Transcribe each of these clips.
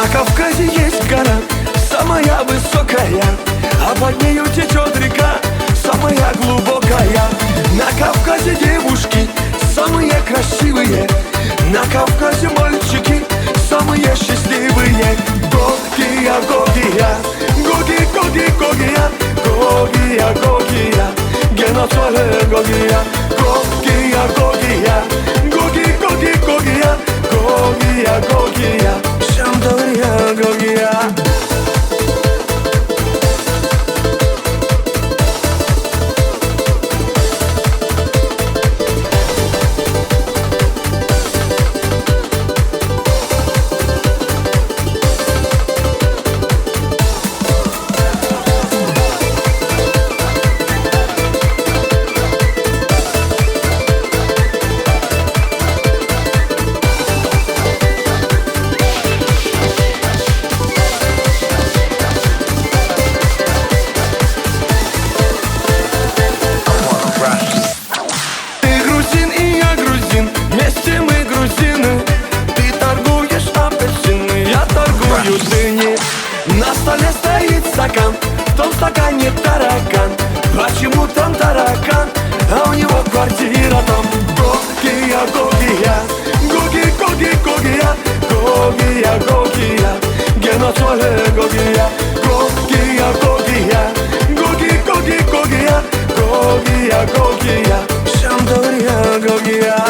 На Кавказе есть гора, самая высокая, а под нею течет река, самая глубокая. На Кавказе девушки самые красивые, на Кавказе мальчики самые счастливые. Гогия Гогия, Гоги Гоги Гогия, Гогия Гогия, геноцид Гогия. Гогия Гогия, Гоги Гоги Гогия, Гогия Гогия, Шамдория Гогия. На столе стоит стакан, в том стакане таракан. Почему там таракан, а у него квартира там? Гогия Гогия, Гоги Гоги Гогия, Гогия Гогия, геноцид Гогия. Гогия Гогия, Гоги Гоги Гогия, Гогия Гогия, Шамдория Гогия.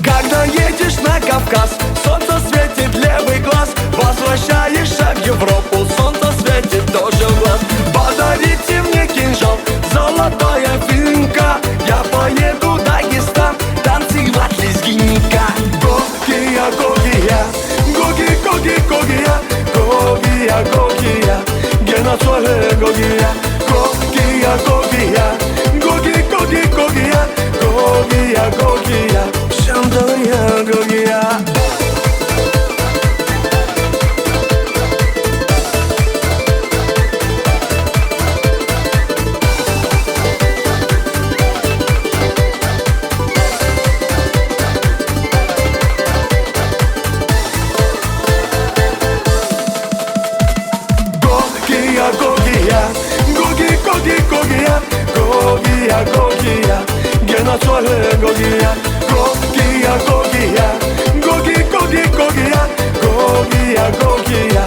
Когда едешь на Кавказ, солнце светит левый глаз. Возвращаешься в Европу, солнце светит тоже в глаз. Подарите мне кинжал, золотая финка, я поеду в Дагестан танцевать лезгинка. Гогия Гогия, Гоги Гоги Гогия, Гогия Гогия, геноцид Гогия. Гогия Гогия, Гоги Гоги Гогия, Гогия Гогия, Шамдория Гогия. Гогия Гогия, Гоги Гоги Гогия, Гогия Гогия, геноцид Гогия. Гогия Гогия, Гоги Гоги Гогия, Гогия Гогия,